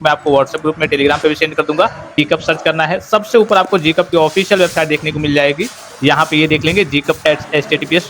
मैं आपको WhatsApp group में, टेलीग्राम पे भी सेंड कर दूंगा। जीकप सर्च करना है, सबसे ऊपर आपको जीकप की ऑफिशियल वेबसाइट देखने को मिल जाएगी। यहाँ पे ये देख लेंगे जीकप https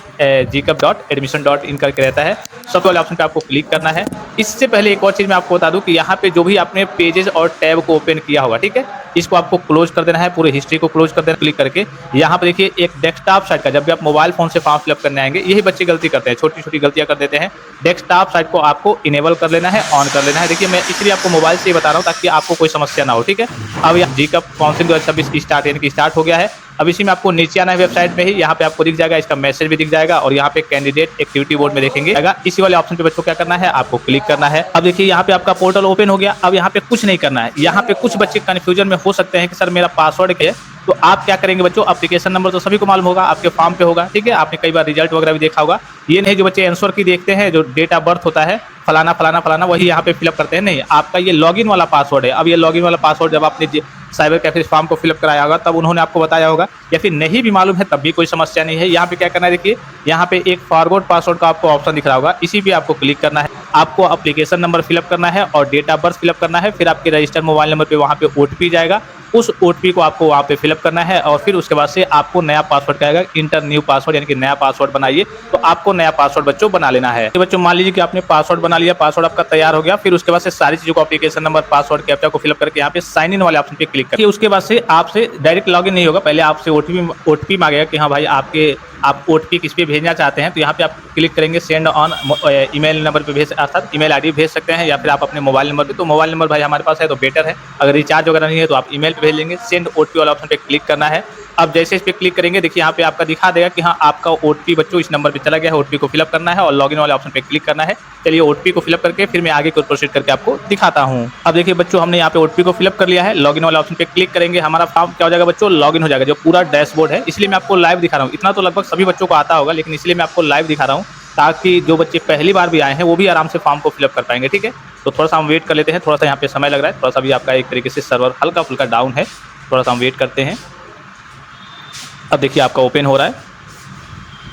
gcup.admission.in करके रहता है। सबसे वाले ऑप्शन पे आपको क्लिक करना है। इससे पहले एक और चीज मैं आपको बता दूं कि यहाँ पे जो भी आपने पेजेस और टैब को ओपन किया होगा, ठीक है, इसको आपको क्लोज कर देना है, पूरी हिस्ट्री को क्लोज कर देना क्लिक करके। यहाँ पे देखिए एक डेस्कटॉप साइट का, जब भी आप मोबाइल फोन से फॉर्म फिलअप करने आएंगे, यही बच्चे गलती करते हैं, छोटी छोटी गलतियां कर देते हैं। डेस्कटॉप साइट को आपको इनेबल कर लेना है, ऑन कर लेना है। देखिए मैं इसलिए आपको मोबाइल से ही बता रहा हूँ ताकि आपको कोई समस्या ना हो, ठीक है। अब यहाँ जीकप काउंसिलिंग 2026 स्टार्ट यानी कि स्टार्ट हो गया है। अब इसी में आपको नीचे आना है वेबसाइट में ही, यहाँ पे आपको दिख जाएगा, इसका मैसेज भी दिख जाएगा और यहाँ पे कैंडिडेट एक्टिविटी बोर्ड में देखेंगे। इसी वाले ऑप्शन पे बच्चों क्या करना है, आपको क्लिक करना है। अब देखिए यहाँ पे आपका पोर्टल ओपन हो गया। अब यहाँ पे कुछ नहीं करना है। यहाँ पे कुछ बच्चे कंफ्यूजन में हो सकते हैं कि सर मेरा पासवर्ड क्या है, तो आप क्या करेंगे बच्चों, एप्लीकेशन नंबर तो सभी को मालूम होगा, आपके फॉर्म पे होगा, ठीक है। आपने कई बार रिजल्ट वगैरह भी देखा होगा। ये नहीं जो बच्चे आंसर की देखते हैं, जो डेट ऑफ बर्थ होता है फलाना फलाना फलाना, वही यहाँ पे फिलअप करते हैं। नहीं, आपका ये लॉगिन वाला पासवर्ड है। अब ये लॉगिन वाला पासवर्ड जब आपने साइबर कैफे फॉर्म को फिलअप कराया होगा तब उन्होंने आपको बताया होगा, या फिर नहीं भी मालूम है तब भी कोई समस्या नहीं है। यहाँ पे क्या करना है, देखिए यहाँ पे एक फॉरवर्ड पासवर्ड का आपको ऑप्शन दिख रहा होगा, इसी पे आपको क्लिक करना है। आपको एप्लीकेशन नंबर फिलअप करना है और डेट ऑफ बर्थ फिलअप करना है। फिर आपके रजिस्टर्ड मोबाइल नंबर पे वहाँ पे OTP जाएगा, उस OTP को आपको वहाँ पे फिलअप करना है और फिर उसके बाद से आपको नया पासवर्ड कहेगा, इंटर न्यू पासवर्ड, यानी कि नया पासवर्ड बनाइए। तो आपको नया पासवर्ड बच्चों बना लेना है। तो बच्चों मान लीजिए कि आपने पासवर्ड बना लिया, पासवर्ड आपका तैयार हो गया। फिर उसके बाद से सारी चीजों को, एप्लीकेशन नंबर, पासवर्ड, कैप्चा को फिलअप करके यहाँ पे साइन इन वाले ऑप्शन पे क्लिक करिए। उसके बाद से आपसे डायरेक्ट लॉगिन नहीं होगा, पहले आपसे OTP मांगेगा कि हाँ भाई आप OTP किस पे भेजना चाहते हैं। तो यहाँ पे आप क्लिक करेंगे सेंड ऑन ईमेल नंबर पे भेज, अर्थात ईमेल ID भेज सकते हैं, या फिर आप अपने मोबाइल नंबर पे। तो मोबाइल नंबर भाई हमारे पास है तो बेटर है, अगर रिचार्ज वगैरह नहीं है तो आप ईमेल पे भेज लेंगे। सेंड OTP वाला ऑप्शन पे क्लिक करना है। अब जैसे इस पे क्लिक करेंगे, देखिए यहाँ पे आपका दिखा देगा कि हाँ आपका OTP बच्चों इस नंबर पे चला गया है। OTP को फिलअप करना है और लॉगिन वाले ऑप्शन पे क्लिक करना है। चलिए OTP को फिलअप करके फिर मैं आगे को प्रोसीड करके आपको दिखाता हूँ। अब देखिए बच्चों हमने यहाँ पे OTP को फिलअप कर लिया है। लॉगिन वाले ऑप्शन पे क्लिक करेंगे, हमारा फॉर्म क्या हो जाएगा बच्चों, लॉगिन हो जाएगा। जो पूरा डैशबोर्ड है, इसलिए मैं आपको लाइव दिखा रहा हूँ। इतना तो लगभग सभी बच्चों को आता होगा, लेकिन इसलिए मैं आपको लाइव दिखा रहा हूँ ताकि जो बच्चे पहली बार भी आए हैं वो भी आराम से फॉर्म को फिलअप कर पाएंगे, ठीक है। तो थोड़ा सा हम वेट कर लेते हैं, थोड़ा सा यहाँ पे समय लग रहा है, थोड़ा सा भी आपका एक तरीके से सर्वर हल्का फुल्का डाउन है, थोड़ा सा हम वेट करते हैं। अब देखिए आपका ओपन हो रहा है।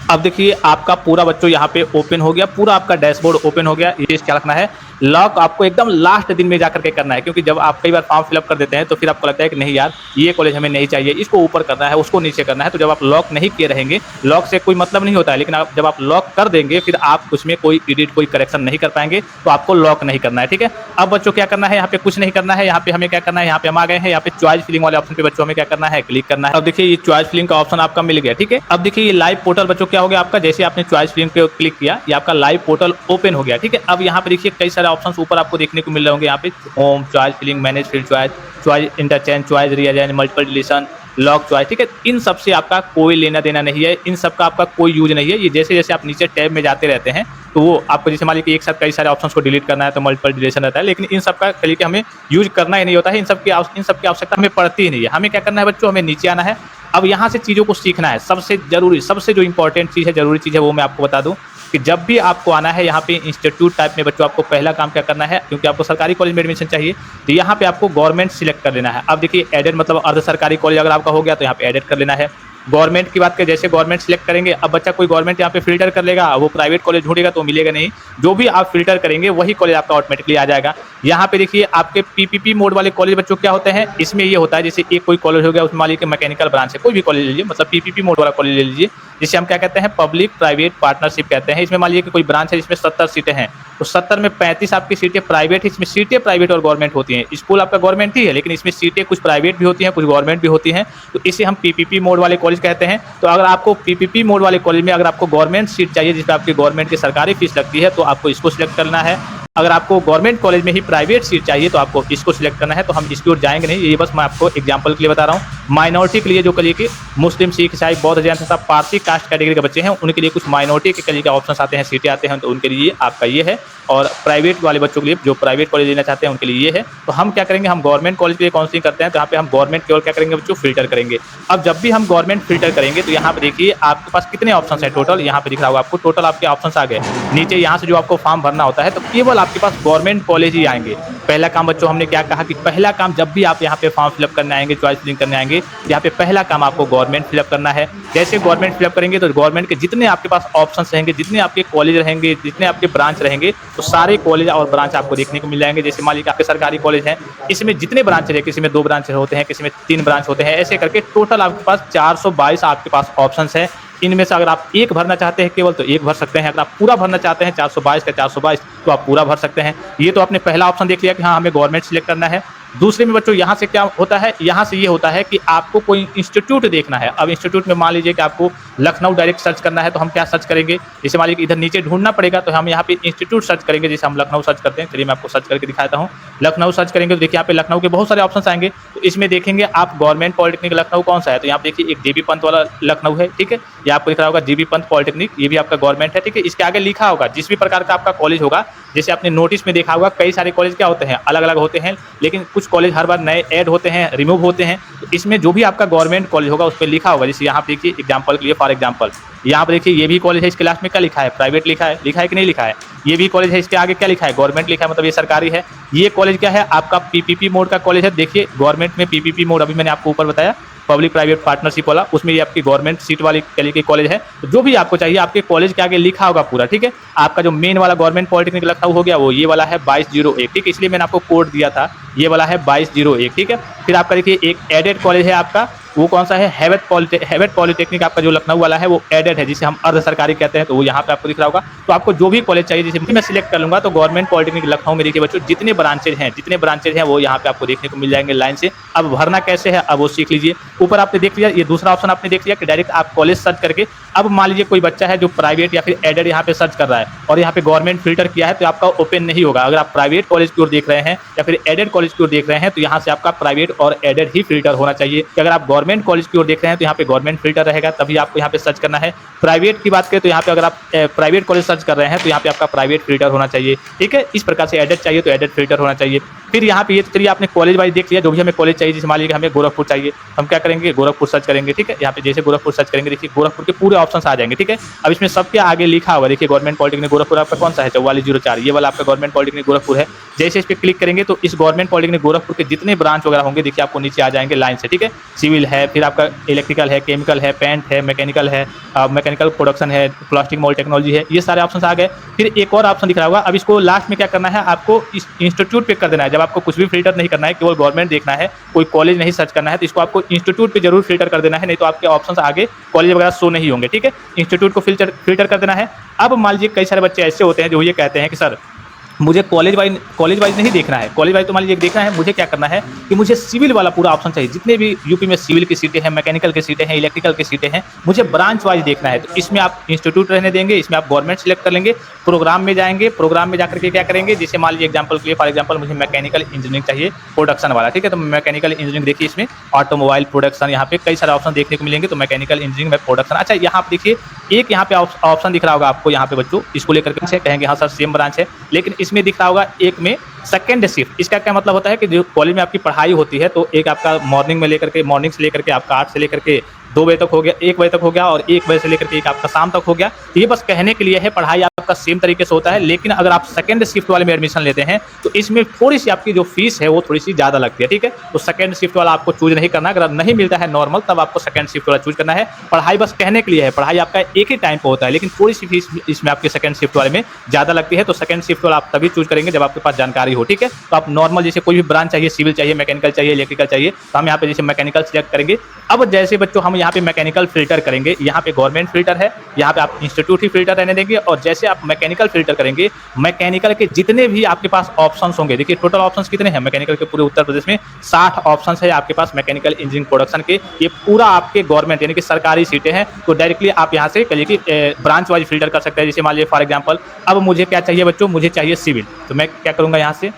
अब देखिए आपका पूरा बच्चों यहाँ पे ओपन हो गया, पूरा आपका डैशबोर्ड ओपन हो गया। ये क्या रखना है, लॉक आपको एकदम लास्ट दिन में जाकर के करना है, क्योंकि जब आप कई बार फॉर्म फिलअप कर देते हैं तो फिर आपको लगता है कि नहीं यार ये कॉलेज हमें नहीं चाहिए, इसको ऊपर करना है, उसको नीचे करना है। तो जब आप लॉक नहीं किए रहेंगे, लॉक से कोई मतलब नहीं होता है, लेकिन जब आप लॉक कर देंगे फिर आप उसमें कोई एडिट, कोई करेक्शन नहीं कर पाएंगे। तो आपको लॉक नहीं करना है, ठीक है। अब बच्चों क्या करना है, यहाँ पे कुछ नहीं करना है। यहाँ पे हमें क्या करना है, यहाँ पे हम आ गए हैं, यहाँ पे चॉइस फिलिंग वाले ऑप्शन पे बच्चों हमें क्या करना है, क्लिक करना है। अब देखिए ये चॉइस फिलिंग का ऑप्शन आपका मिल गया, ठीक है। अब देखिए ये लाइव पोर्टल बच्चों क्या हो गया आपका, जैसे आपने चॉइस फिलिंग पे क्लिक किया, ये आपका लाइव पोर्टल ओपन हो गया, ठीक है। अब यहाँ पे देखिए कई सारे ऑप्शन ऊपर आपको देखने को मिल रहे होंगे, यहाँ पे home, choice filling, manage field choice, choice interchange, choice rearrange, multiple deletion, lock choice, ठीक है। इन सब से आपका कोई लेना देना नहीं है, इन सब का आपका कोई यूज नहीं है। ये जैसे जैसे आप नीचे टैब में जाते रहते हैं तो वो आपको, जैसे मान लीजिए एक साथ कई सारे ऑप्शंस को डिलीट करना है तो मल्टीपल डिलीशन रहता है, लेकिन इन सब का तरीके हमें यूज करना ही नहीं होता है। इन सब की आवश्यकता हमें पड़ती ही नहीं है। हमें क्या करना है बच्चों, हमें नीचे आना है। अब यहाँ से चीज़ों को सीखना है। सबसे जरूरी, सबसे जो इंपॉर्टेंट चीज़ है, जरूरी चीज़ है, वो मैं आपको बता दूँ कि जब भी आपको आना है यहाँ पे इंस्टीट्यूट टाइप में बच्चों, आपको पहला काम क्या करना है, क्योंकि आपको सरकारी कॉलेज में एडमिशन चाहिए तो यहाँ पे आपको गवर्नमेंट सिलेक्ट कर लेना है। अब देखिए एडेड मतलब अर्ध सरकारी कॉलेज अगर आपका हो गया तो यहाँ पे एडेड कर लेना है। गवर्नमेंट की बात करें, जैसे गवर्नमेंट सिलेक्ट करेंगे, अब बच्चा कोई गवर्नमेंट यहाँ पे फिल्टर कर लेगा, वो प्राइवेट कॉलेज ढूंढेगा तो मिलेगा नहीं। जो भी आप फिल्टर करेंगे वही कॉलेज आपका ऑटोमेटिकली आ जाएगा। यहाँ पे देखिए आपके PPP मोड वाले कॉलेज बच्चों क्या होते हैं, इसमें ये होता है जैसे एक कोई कॉलेज हो गया, उसमें मान लीजिए मैकेनिकल ब्रांच है, कोई भी कॉलेज लीजिए, मतलब PPP मोड वाला कॉलेज ले लीजिए, जिसे हम क्या कहते हैं, पब्लिक प्राइवेट पार्टनरशिप कहते हैं। इसमें मान लीजिए कि कोई ब्रांच है जिसमें 70 सीटें हैं, तो 70 में 35 आपकी सीटें प्राइवेट है। इसमें सीटें प्राइवेट और गवर्नमेंट होती हैं। स्कूल आपका गवर्नमेंट ही है, लेकिन इसमें सीटें कुछ प्राइवेट भी होती हैं, कुछ गवर्नमेंट भी होती हैं। तो इसे हम PPP मोड वाले कॉलेज कहते हैं। तो अगर आपको PPP मोड वाले कॉलेज में अगर आपको गवर्नमेंट सीट चाहिए, जिसमें आपकी गवर्नमेंट की सरकारी फीस लगती है, तो आपको इसको सिलेक्ट करना है। अगर आपको गवर्नमेंट कॉलेज में ही प्राइवेट सीट चाहिए तो आपको इसको सिलेक्ट करना है। तो हम इसकी ओर जाएंगे नहीं, ये बस मैं आपको एग्जांपल के लिए बता रहा हूँ। माइनॉरिटी के लिए जो करिए कि मुस्लिम, सिख, ईसाई, बौद्ध, जैन तथा पारसी कास्ट कैटेगरी के बच्चे हैं, उनके लिए कुछ माइनॉरिटी के करिए के ऑप्शन आते हैं, सीटें आते हैं, तो उनके लिए आपका ये है। और प्राइवेट वाले बच्चों के लिए, जो प्राइवेट कॉलेज लेना चाहते हैं, उनके लिए ये है। तो हम क्या करेंगे, हम गवर्नमेंट कॉलेज के लिए काउंसलिंग करते हैं, तो यहाँ पे हम गवर्नमेंट केवल क्या करेंगे बच्चों, फिल्टर करेंगे। अब जब भी हम गवर्नमेंट फ़िल्टर करेंगे तो यहाँ पे देखिए आपके पास कितने ऑप्शंस हैं टोटल, यहाँ पे दिख रहा होगा आपको टोटल आपके ऑप्शंस आ गए। नीचे यहाँ से जो आपको फॉर्म भरना होता है तो केवल आपके पास गवर्नमेंट कॉलेज ही आएँगे। पहला काम बच्चों हमने क्या कहा कि पहला काम जब भी आप यहाँ पे फॉर्म फिलअप करने आएँगे, चॉइस फिलिंग करने आएँगे, यहाँ पे पहला काम आपको गवर्नमेंट फिलअप करना है। जैसे गवर्नमेंट फिलअप करेंगे तो गवर्नमेंट के जितने आपके पास ऑप्शंस रहेंगे, जितने आपके कॉलेज रहेंगे, जितने आपके ब्रांच रहेंगे, तो सारे कॉलेज और ब्रांच आपको देखने को मिल जाएँगे। जैसे मान लीजिए आपके सरकारी कॉलेज हैं, इसमें जितने ब्रांच है, किसी में 2 ब्रांच होते हैं, किसी में 3 ब्रांच होते हैं, ऐसे करके टोटल आपके पास 422 आपके पास ऑप्शंस हैं। इनमें से अगर आप एक भरना चाहते हैं केवल तो एक भर सकते हैं, अगर आप पूरा भरना चाहते हैं 422 का 422 तो आप पूरा भर सकते हैं। ये तो आपने पहला ऑप्शन देख लिया कि हाँ हमें गवर्नमेंट सिलेक्ट करना है। दूसरे में बच्चों यहाँ से क्या होता है, यहाँ से ये होता है कि आपको कोई इंस्टीट्यूट देखना है। अब इंस्टीट्यूट में मान लीजिए कि आपको लखनऊ डायरेक्ट सर्च करना है तो हम क्या सर्च करेंगे, जैसे मान लीजिए इधर नीचे ढूंढना पड़ेगा तो हम यहाँ पे इंस्टीट्यूट सर्च करेंगे। जैसे हम लखनऊ सर्च करते हैं, चलिए मैं आपको सर्च करके दिखाता हूँ। लखनऊ सर्च करेंगे तो देखिए यहाँ पे लखनऊ के बहुत सारे ऑप्शन आएंगे, तो इसमें देखेंगे आप गवर्नमेंट पॉलिटेक्निक लखनऊ कौन सा है, तो यहाँ पे देखिए एक जीबी पंत वाला लखनऊ है, ठीक है। ये आपको दिख रहा होगा जीबी पंत पॉलिटेक्निक, ये भी आपका गवर्नमेंट है, ठीक है। इसके आगे लिखा होगा जिस भी प्रकार का आपका कॉलेज होगा, जैसे आपने नोटिस में देखा होगा कई सारे कॉलेज क्या होते हैं, अलग अलग होते हैं, लेकिन कुछ कॉलेज हर बार नए ऐड होते हैं, रिमूव होते हैं। तो इसमें जो भी आपका गवर्नमेंट कॉलेज होगा उस पर लिखा होगा। जैसे यहाँ पे देखिए एग्जाम्पल के लिए, फॉर एग्जाम्पल यहाँ पर देखिए ये भी कॉलेज है, इसके लास्ट में क्या लिखा है, प्राइवेट लिखा है कि नहीं लिखा है। ये भी कॉलेज है, इसके आगे क्या लिखा है, गवर्नमेंट लिखा है, मतलब ये सरकारी है। ये कॉलेज क्या है, आपका पीपीपी मोड का कॉलेज है। देखिए गवर्नमेंट में पीपीपी मोड अभी मैंने आपको ऊपर बताया, पब्लिक प्राइवेट पार्टनरशिप वाला, उसमें ये आपकी गवर्नमेंट सीट वाली के कॉलेज है। तो जो भी आपको चाहिए आपके कॉलेज के आगे लिखा होगा पूरा, ठीक है। आपका जो मेन वाला गवर्नमेंट पॉलिटेक्निक लखनऊ हो गया वो ये वाला है 2201, ठीक है, इसलिए मैंने आपको कोड दिया था, ये वाला है 2201, ठीक है। फिर आपका देखिए एक एडेड कॉलेज है आपका, वो कौन सा है, हैवेट पॉलिटेक्निक आपका जो लखनऊ वाला है वो एडेड है, जिसे हम अर्ध सरकारी कहते हैं, तो वो यहाँ पे आपको दिख रहा होगा। तो आपको जो भी कॉलेज चाहिए, जैसे मैं सिलेक्ट कर लूंगा तो गवर्नमेंट पॉलिटेक्निक लखनऊ में देखिए बच्चों जितने ब्रांचेज हैं वो यहाँ पे आपको देखने को मिल जाएंगे लाइन से। अब भरना कैसे है अब वो सीख लीजिए। ऊपर आपने देख लिया, ये दूसरा ऑप्शन आपने देख लिया कि डायरेक्ट आप कॉलेज सर्च करके, अब मान लीजिए कोई बच्चा है जो प्राइवेट या फिर एडेड यहाँ पे सर्च कर रहा है और यहाँ पे गवर्नमेंट फिल्टर किया है तो आपका ओपन नहीं होगा। अगर आप प्राइवेट कॉलेज की ओर देख रहे हैं या फिर एडेड कॉलेज की ओर देख रहे हैं तो यहाँ से आपका प्राइवेट और एडेड ही फिल्टर होना चाहिए। कि अगर आप गवर्नमेंट कॉलेज की ओर देख रहे हैं तो यहाँ पे गवर्नमेंट फिल्टर रहेगा, तभी आपको यहाँ पे सर्च करना है। प्राइवेट की बात करें तो यहाँ पे अगर आप प्राइवेट कॉलेज सर्च कर रहे हैं तो यहाँ पे आपका प्राइवेट फिल्टर होना चाहिए, ठीक है। इस प्रकार से एडेड चाहिए तो एडेड फिल्टर होना चाहिए। फिर यहाँ पे ये चलिए आपने कॉलेज वाइज देख लिया, जो भी हमें कॉलेज चाहिए, जैसे मान लीजिए हमें गोरखपुर चाहिए, हम क्या करेंगे गोरखपुर सर्च करेंगे, ठीक है। यहाँ पे जैसे गोरखपुर सर्च करेंगे देखिए गोरखपुर के पूरे ऑप्शंस आ जाएंगे, ठीक है। अब इसमें सबके आगे लिखा हुआ देखिए गवर्नमेंट पॉलिटेक्निक गोरखपुर आपका कौन सा है, 4404, ये वाला आपका गवर्नमेंट पॉलिटेक्निक गोरखपुर है। जैसे इस पर क्लिक करेंगे तो इस गवर्नमेंट पॉलिटेक्निक गोरखपुर के जितने ब्रांच वगैरह होंगे देखिए आपको नीचे आ जाएंगे लाइन से, ठीक है। सिविल है, फिर आपका इलेक्ट्रिकल है, केमिकल है, पेंट है, मैकेनिकल है, मैकेनिकल प्रोडक्शन है, प्लास्टिक मोल्ड टेक्नोलॉजी है, ये सारे ऑप्शन आ गए। फिर एक और ऑप्शन दिख रहा होगा, अब इसको लास्ट में क्या करना है, आपको इस इंस्टीट्यूट पे कर देना है। जब आपको कुछ भी फिल्टर नहीं करना है, केवल गवर्नमेंट देखना है, कोई कॉलेज नहीं सर्च करना है, तो इसको आपको इंस्टीट्यूट पे जरूर फिल्टर कर देना है, नहीं तो आपके ऑप्शन आगे कॉलेज वगैरह शो नहीं होंगे, ठीक है। इंस्टीट्यूट को फिल्टर कर देना है। अब मान लीजिए कई सारे बच्चे ऐसे होते हैं जो ये कहते हैं कि सर मुझे कॉलेज वाइज नहीं देखना है, कॉलेज वाइज तो मान लीजिए देखना है, मुझे क्या करना है कि मुझे सिविल वाला पूरा ऑप्शन चाहिए। जितने भी यूपी में सिविल की सीटें हैं, मैकेनिकल की सीटें हैं, इलेक्ट्रिकल की सीटें हैं, मुझे ब्रांच वाइज देखना है। तो इसमें आप इंस्टीट्यूट रहने देंगे, इसमें आप गवर्नमेंट सेलेक्ट कर लेंगे, प्रोग्राम में जाएंगे, प्रोग्राम में जाकर के क्या करेंगे, जैसे मान लीजिए एग्जाम्पल के लिए फॉर एग्जाम्पल मुझे मैकेनिकल इंजीनियरिंग चाहिए प्रोडक्शन वाला, ठीक है। तो मैकेनिकल इंजीनियरिंग देखिए इसमें ऑटोमोबाइल प्रोडक्शन, यहाँ पे कई सारे ऑप्शन देखने को मिलेंगे, तो मैकेनिकल इंजीनियरिंग में प्रोडक्शन। अच्छा यहाँ पे देखिए एक यहाँ पे ऑप्शन दिख रहा होगा आपको, यहाँ पे बच्चों इसको लेकर के कहेंगे हाँ सर सेम ब्रांच है, लेकिन इसमें दिख रहा होगा एक में सेकेंड शिफ्ट। इसका क्या मतलब होता है कि जो कॉलेज में आपकी पढ़ाई होती है तो एक आपका मॉर्निंग से लेकर के आपका 8 से लेकर के 2 बजे तक हो गया, 1 बजे तक हो गया, और 1 बजे से लेकर के एक आपका शाम तक हो गया। तो ये बस कहने के लिए है, पढ़ाई आपका सेम तरीके से होता है। लेकिन अगर आप सेकंड शिफ्ट वाले में एडमिशन लेते हैं तो इसमें थोड़ी सी आपकी जो फीस है वो थोड़ी सी ज़्यादा लगती है, ठीक है। तो सेकंड शिफ्ट वाला आपको चूज नहीं करना, अगर नहीं मिलता है नॉर्मल तब आपको सेकंड शिफ्ट वाला चूज करना है। पढ़ाई बस कहने के लिए है, पढ़ाई आपका एक ही टाइम पर होता है, लेकिन थोड़ी सी फीस इसमें आपके सेकंड शिफ्ट वाले में ज़्यादा लगती है। तो सेकंड शिफ्ट वाला आप तभी चूज करेंगे जब आपके पास जानकारी हो, ठीक है। तो आप नॉर्मल जैसे कोई भी ब्रांच चाहिए, सिविल चाहिए, मैकेनिकल चाहिए, इलेक्ट्रिकल चाहिए, तो हम यहाँ पे जैसे मैकेनिकल सिलेक्ट करेंगे। अब जैसे बच्चों हम यहाँ पे मैकेनिकल फिल्टर करेंगे, यहाँ पे गवर्नमेंट फिल्टर है, यहाँ पे आप इंस्टीट्यूट ही फिल्टर रहने देंगे। और जैसे आप मैकेनिकल फिल्टर करेंगे, मैकेनिकल के जितने भी आपके पास ऑप्शंस होंगे, देखिए टोटल ऑप्शंस कितने हैं मैकेनिकल के पूरे उत्तर प्रदेश में 60 ऑप्शंस है आपके पास मैकेनिकल इंजीनियरिंग प्रोडक्शन के। ये पूरा आपके गवर्नमेंट यानी कि सरकारी सीटें हैं। तो डायरेक्टली आप यहाँ से कहिए कि ब्रांच वाइज फिल्टर कर सकते हैं। जैसे मान लीजिए फॉर एग्जाम्पल अब मुझे क्या चाहिए बच्चों, मुझे चाहिए सिविल, तो मैं क्या करूँगा यहाँ से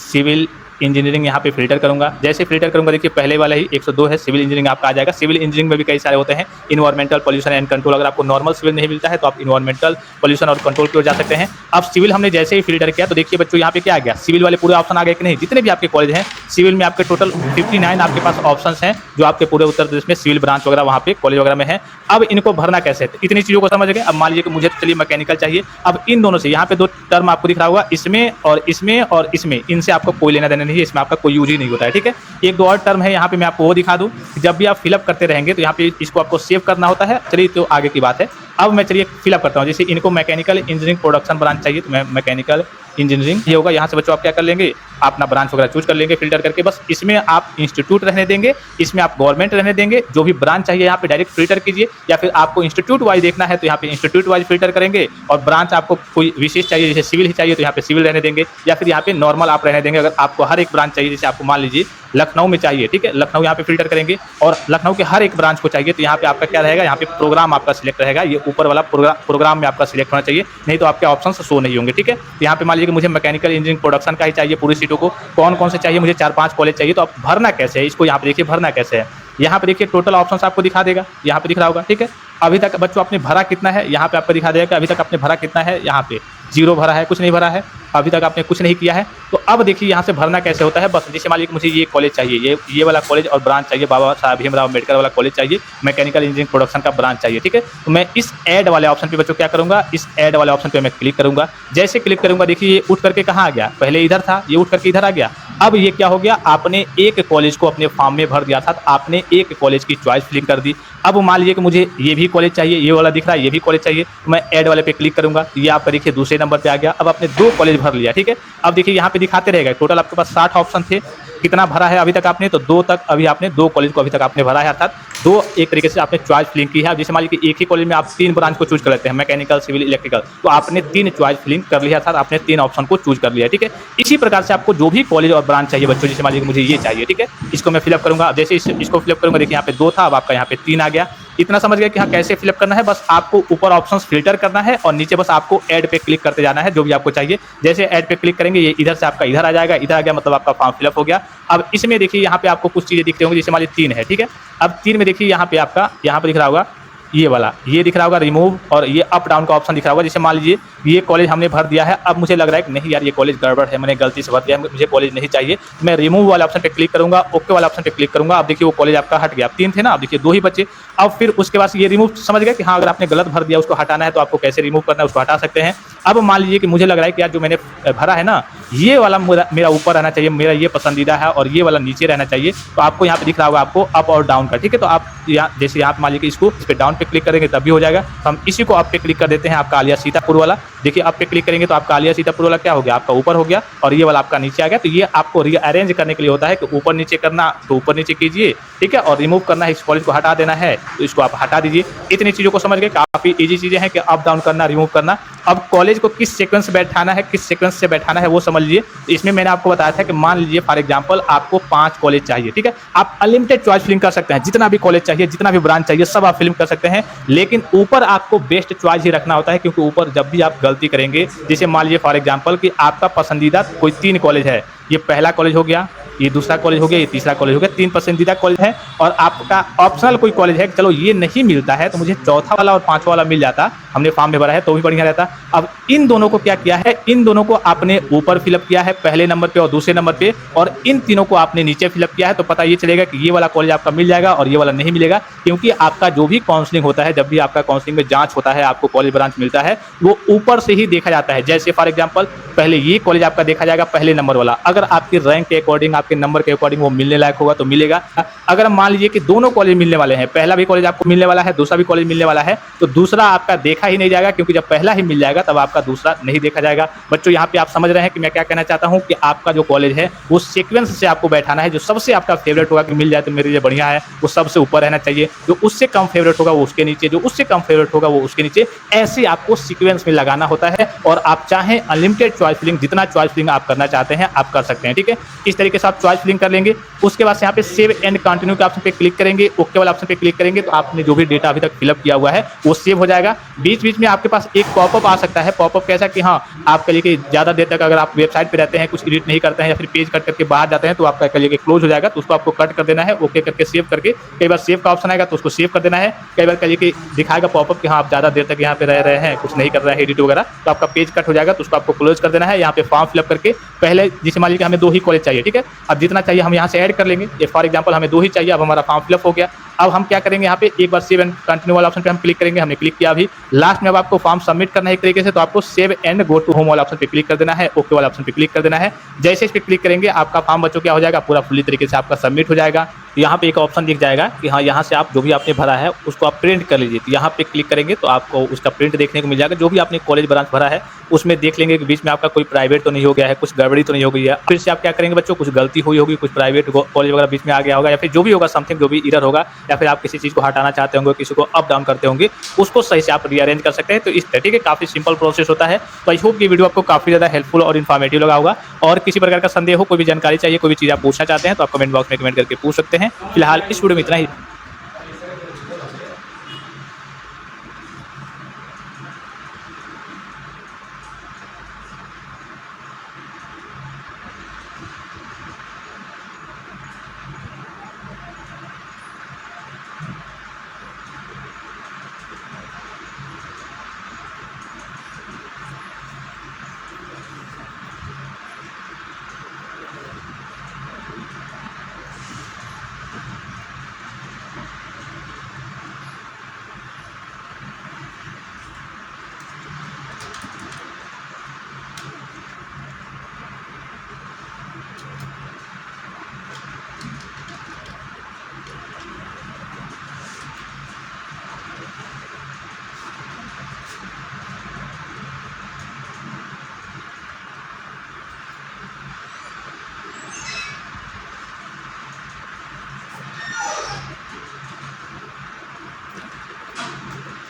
सिविल इंजीनियरिंग यहाँ पे फिल्टर करूंगा। जैसे फिल्टर करूंगा देखिए पहले वाला ही 102 है, सिविल इंजीनियरिंग आपका आ जाएगा। सिविल इंजीनियरिंग में भी कई सारे होते हैं, इन्वायरमेंटल पॉल्यूशन एंड कंट्रोल। अगर आपको नॉर्मल सिविल नहीं मिलता है तो आप इन्वायरमेंटल पॉल्यूशन और कंट्रोल की ओर जा सकते हैं। अब सिविल हमने जैसे ही फिल्टर किया तो देखिए बच्चों यहाँ पे क्या आ गया, सिविल वाले पूरे ऑप्शन आ गए कि नहीं। जितने भी आपके कॉलेज हैं सिविल में आपके टोटल 59 आपके पास ऑप्शन हैं जो आपके पूरे उत्तर प्रदेश में सिविल ब्रांच वगैरह वहाँ पे कॉलेज वगैरह में है। अब इनको भरना कैसे है, इतनी चीज़ों को समझ गए। अब मान लीजिए कि मुझे तो चलिए मैकेनिकल चाहिए। अब इन दोनों से यहाँ पे 2 टर्म आपको दिख रहा होगा, इसमें और इसमें और इसमें, इनसे आपको कोई लेना देना नहीं है, इसमें आपका कोई यूज ही नहीं होता है, ठीक है। एक दो और टर्म है यहाँ पे मैं आपको वो दिखा दूँ, जब भी आप फिलअप करते रहेंगे तो यहाँ पे इसको आपको सेव करना होता है। चलिए तो आगे की बात है। अब मैं चलिए फिलअप करता हूँ। जैसे इनको मैकेनिकल इंजीनियरिंग प्रोडक्शन ब्रांच चाहिए तो मैं मैकेनिकल इंजीनियरिंग ये होगा। यहाँ से बच्चों आप क्या कर लेंगे, अपना ब्रांच वगैरह चूज कर लेंगे फिल्टर करके। बस इसमें आप इंस्टीट्यूट रहने देंगे, इसमें आप गवर्नमेंट रहने देंगे। जो भी ब्रांच चाहिए यहाँ पे डायरेक्ट फिल्टर कीजिए, या फिर आपको इंस्टीट्यूट वाइज देखना है तो यहाँ पे इंस्टीट्यूट वाइज फिल्टर करेंगे। और ब्रांच आपको कोई विशेष चाहिए, जैसे सिविल ही चाहिए तो यहाँ पे सिविल रहने देंगे, या फिर यहाँ पे नॉर्मल आप रहने देंगे। अगर आपको हर एक ब्रांच चाहिए, जैसे आपको मान लीजिए लखनऊ में चाहिए, ठीक है, लखनऊ यहाँ पे फिल्टर करेंगे और लखनऊ के हर एक ब्रांच को चाहिए तो यहाँ पे आपका क्या रहेगा, यहाँ पे प्रोग्राम आपका सिलेक्ट रहेगा। ये ऊपर वाला प्रोग्राम में आपका सिलेक्ट होना चाहिए, नहीं तो आपके ऑप्शन शो नहीं होंगे, ठीक है। यहाँ पे मान लीजिए कि मुझे मैकेनिकल इंजीनियरिंग प्रोडक्शन का ही चाहिए पूरी सीटों को। कौन कौन से चाहिए, मुझे 4-5 कॉलेज चाहिए। तो आप भरना कैसे है इसको, यहाँ पे देखिए भरना कैसे है। यहाँ पे देखिए टोटल ऑप्शंस आपको दिखा देगा, यहाँ पे दिख रहा होगा, ठीक है। अभी तक बच्चों आपने भरा कितना है, यहाँ पे आपको दिखा देगा कि अभी तक आपने भरा कितना है। यहाँ पे 0 भरा है, कुछ नहीं भरा है, अभी तक आपने कुछ नहीं किया है। तो अब देखिए यहाँ से भरना कैसे होता है। बस जैसे मान लीजिए मुझे ये कॉलेज चाहिए, ये वाला कॉलेज और ब्रांच चाहिए, बाबा साहब भीमराव अम्बेडकर वाला कॉलेज चाहिए, मैकेनिकल इंजीनियरिंग प्रोडक्शन का ब्रांच चाहिए, ठीक है। तो मैं इस ऐड वाले ऑप्शन पे बच्चों क्या करूँगा, इस ऐड वाले ऑप्शन पे मैं क्लिक करूँगा। जैसे क्लिक करूँगा देखिए ये उठ करके कहाँ आ गया, पहले इधर था, ये उठ करके इधर आ गया। अब ये क्या हो गया, आपने एक कॉलेज को अपने फॉर्म में भर दिया था, तो आपने एक कॉलेज की चॉइस फिलिंग कर दी। अब मान लीजिए कि मुझे ये भी कॉलेज चाहिए, ये वाला दिख रहा है, ये भी कॉलेज चाहिए, तो मैं ऐड वाले पे क्लिक करूंगा। ये आपका देखिए दूसरे नंबर पे आ गया। अब आपने 2 कॉलेज भर लिया, ठीक है। अब देखिए यहाँ पे दिखाते रहेगा, टोटल आपके पास 60 ऑप्शन थे, कितना भरा है अभी तक आपने, तो 2 तक अभी आपने 2 कॉलेज को अभी तक आपने भरा है, अर्थात 2 एक तरीके से आपने चॉइस फिलिंग की है। जैसे मान लीजिए कि एक ही कॉलेज में आप 3 ब्रांच को चूज कर लेते हैं, मैकेनिकल, सिविल, इलेक्ट्रिकल, तो आपने 3 चॉइस फिलिंग कर लिया था, आपने 3 ऑप्शन को चूज कर लिया, ठीक है। इसी प्रकार से आपको जो भी कॉलेज और ब्रांच चाहिए बच्चों, जैसे मान लीजिए मुझे ये चाहिए, ठीक है, इसको मैं फिलअप करूंगा। अब जैसे इसको फिलअप करूंगा देखिए यहाँ पे 2 था, अब आपका यहाँ पे 3 आ गया। इतना समझ गया कि हाँ कैसे फिलअप करना है। बस आपको ऊपर ऑप्शंस फिल्टर करना है और नीचे बस आपको ऐड पे क्लिक करते जाना है जो भी आपको चाहिए। जैसे ऐड पे क्लिक करेंगे ये इधर से आपका इधर आ जाएगा, इधर आ गया मतलब आपका फॉर्म फिलअप हो गया। अब इसमें देखिए यहाँ पे आपको कुछ चीजें दिख रही होंगी, जैसे मान लीजिए 3 है, ठीक है। अब 3 में देखिए यहाँ पे आपका यहाँ पे दिख रहा होगा ये वाला, ये दिख रहा होगा रिमूव, और ये अप डाउन का ऑप्शन दिख रहा होगा। जैसे मान लीजिए ये कॉलेज हमने भर दिया है, अब मुझे लग रहा है कि नहीं यार ये कॉलेज गड़बड़ है, मैंने गलती से भर दिया है, मुझे कॉलेज नहीं चाहिए, मैं रिमूव वाले ऑप्शन पे क्लिक करूंगा, ओके वाले ऑप्शन पे क्लिक करूंगा। अब देखिए वो कॉलेज आपका हट गया, 3 थे ना, अब देखिए 2 ही बचे। अब फिर उसके बाद ये रिमूव समझ गए कि हाँ अगर आपने गलत भर दिया, उसको हटाना है तो आपको कैसे रिमूव करना है, उसको हटा सकते हैं। अब मान लीजिए कि मुझे लग रहा है कि यार जो मैंने भरा है ना, ये वाला मेरा ऊपर रहना चाहिए, मेरा ये पसंदीदा है, और ये वाला नीचे रहना चाहिए। तो आपको यहाँ पे दिख रहा होगा आपको अप और डाउन का, ठीक है। तो आप यहाँ जैसे यहाँ मान लीजिए इसको इस पे डाउन पे क्लिक करेंगे तब भी हो जाएगा। तो हम इसी को अप पे क्लिक कर देते हैं, आपका आलिया सीतापुर वाला। देखिए अप पे क्लिक करेंगे तो आपका आलिया सीतापुर वाला क्या हो गया, आपका ऊपर हो गया, और ये वाला आपका नीचे आ गया। तो ये आपको रीअरेंज करने के लिए होता है कि ऊपर नीचे करना तो ऊपर नीचे कीजिए, ठीक है, और रिमूव करना है, इस कॉलेज को हटा देना है तो इसको आप हटा दीजिए। इतनी चीज़ों को समझ गए, काफ़ी ईजी चीज़ें हैं कि अप डाउन करना, रिमूव करना। अब कॉलेज को किस सीक्वेंस से बैठाना है, किस सीक्वेंस से बैठाना है वो समझ लीजिए। तो इसमें मैंने आपको बताया था कि मान लीजिए फॉर एग्जांपल आपको 5 कॉलेज चाहिए, ठीक है। आप अनलिमिटेड चॉइस फिलिंग कर सकते हैं, जितना भी कॉलेज चाहिए, जितना भी ब्रांच चाहिए सब आप फिल्म कर सकते हैं, लेकिन ऊपर आपको बेस्ट चॉइस ही रखना होता है। क्योंकि ऊपर जब भी आप गलती करेंगे, जैसे मान लीजिए फॉर एग्जांपल कि आपका पसंदीदा कोई 3 कॉलेज है, ये पहला कॉलेज हो गया, ये दूसरा कॉलेज हो गया, ये तीसरा कॉलेज हो गया, 3 पसंदीदा कॉलेज है, और आपका ऑप्शनल कोई कॉलेज है, चलो ये नहीं मिलता है तो मुझे चौथा वाला और 5वां वाला मिल जाता, हमने फॉर्म में भरा है तो भी बढ़िया रहता। अब इन दोनों को क्या किया है, इन दोनों को आपने ऊपर फिलअप किया है पहले नंबर पे और दूसरे नंबर पे, और इन तीनों को आपने नीचे फिलअप किया है। तो पता ये चलेगा कि ये वाला कॉलेज आपका मिल जाएगा और ये वाला नहीं मिलेगा, क्योंकि आपका जो भी काउंसलिंग होता है, जब भी आपका काउंसलिंग में जांच होता है, आपको कॉलेज ब्रांच मिलता है, वो ऊपर से ही देखा जाता है। जैसे फॉर एग्जाम्पल पहले ये कॉलेज आपका देखा जाएगा पहले नंबर वाला, अगर आपकी रैंक के अकॉर्डिंग, आपके नंबर के अकॉर्डिंग वो मिलने लायक होगा तो मिलेगा। अगर मान लीजिए कि दोनों कॉलेज मिलने वाले हैं, पहला भी कॉलेज आपको मिलने वाला है, दूसरा भी कॉलेज मिलने वाला है, तो दूसरा आपका देखा ही नहीं जाएगा, क्योंकि जब पहला ही मिल जाएगा तब आपका दूसरा नहीं देखा जाएगा। बच्चों यहाँ पे आप समझ रहे हैं कि मैं क्या कहना चाहता हूँ, कि आपका जो कॉलेज है वो सीक्वेंस से आपको बैठाना है। जो सबसे आपका फेवरेट होगा कि मिल जाए तो मेरे लिए बढ़िया है, वो सबसे ऊपर रहना चाहिए। जो उससे कम फेवरेट होगा वो उसके नीचे, जो उससे कम फेवरेट होगा वो उसके नीचे, ऐसे आपको सीक्वेंस में लगाना होता है। और आप चाहें अनलिमिटेड चॉइस फिलिंग, जितना चॉइस फिलिंग आप करना चाहते हैं आप कर सकते हैं, ठीक है। इस तरीके से आप चॉइस फिलिंग कर लेंगे। उसके बाद यहाँ पे सेव एंड कंटिन्यू के ऑप्शन पे क्लिक करेंगे, ओके वाला ऑप्शन पे क्लिक करेंगे तो आपने जो भी डेटा अभी तक फिलअप किया हुआ है वो सेव हो जाएगा। बीच-बीच में आपके पास एक पॉपअप आ सकता है। पॉपअप कैसा कि हाँ, आप कह लीजिए कि ज़्यादा देर तक अगर आप वेबसाइट पे रहते हैं, कुछ एडिट नहीं करते हैं या फिर पेज कट करके बाहर जाते हैं, तो आपका कह लीजिए कि क्लोज़ हो जाएगा, तो उसको आपको कट कर देना है, ओके करके सेव करके। कई बार सेव का ऑप्शन आएगा तो उसको सेव कर देना है। कई बार कह लीजिए कि दिखाएगा पॉपअप कि हाँ, आप ज़्यादा देर तक यहाँ पे रह रहे हैं, कुछ नहीं कर रहे हैं एडिट वगैरह, तो आपका पेज कट हो जाएगा, तो उसको आपको क्लोज़ कर देना है। यहाँ पे फॉर्म फिल अप करके पहले जैसे मान लीजिए कि हमें 2 ही कॉलेज चाहिए, ठीक है? अब जितना चाहिए हम यहाँ से ऐड कर लेंगे। ये फॉर एग्ज़ाम्पल हमें 2 ही चाहिए, अब हमारा फॉर्म फिल अप हो गया। अब हम क्या करेंगे यहाँ पे एक बार सेव एंड कंटिन्यू वाला ऑप्शन पे हम क्लिक करेंगे, हमने क्लिक किया अभी। लास्ट में अब आपको फॉर्म सबमिट करना है एक तरीके से, तो आपको save and go to home वाला ऑप्शन पे क्लिक कर देना है, ओके वाला ऑप्शन पे क्लिक कर देना है। जैसे इस पे क्लिक करेंगे आपका फॉर्म बच्चों क्या हो जाएगा, पूरा फुल्ली तरीके से आपका सबमिट हो जाएगा। यहाँ पे एक ऑप्शन दिख जाएगा कि हाँ, यहाँ से आप जो भी आपने भरा है उसको आप प्रिंट कर लीजिए। तो यहाँ पे क्लिक करेंगे तो आपको उसका प्रिंट देखने को मिल जाएगा। जो भी आपने कॉलेज ब्रांच भरा है उसमें देख लेंगे कि बीच में आपका कोई प्राइवेट तो नहीं हो गया है, कुछ गड़बड़ी तो नहीं हो गई है। फिर से आप क्या करेंगे बच्चों, कुछ गलती हुई होगी, कुछ प्राइवेट कॉलेज वगैरह बीच में आ गया होगा या फिर जो भी होगा समथिंग जो भी एरर होगा, या फिर आप किसी चीज़ को हटाना चाहते होंगे, किसी को अप डाउन करते होंगे, उसको सही से आप रीअरेंज कर सकते हैं। तो इस तरीके का काफ़ी सिंपल प्रोसेस होता है। तो आई होप ये वीडियो आपको काफ़ी ज़्यादा हेल्पफुल और इन्फॉर्मेटिव लगा होगा। और किसी प्रकार का संदेह हो, कोई भी जानकारी चाहिए, कोई भी चीज़ आप पूछना चाहते हैं तो आप कमेंट बॉक्स में कमेंट करके पूछ सकते हैं। फिलहाल इस वीडियो में इतना ही।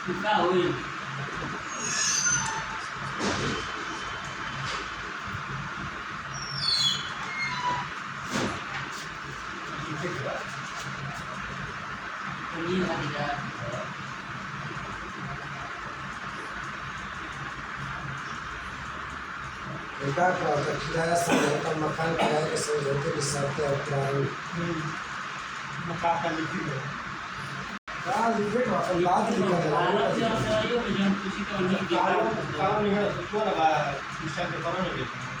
कितना हुई ये वाली Legal para tirar essa nota mecânica que se utiliza até o plano. मकाका लिखी है Ah, livre não, é lado de आज cada जो ये मुझे किसी का नहीं um. देखा काम नहीं है तो क्यों लगा है? इस टाइम पे करो नहीं देखो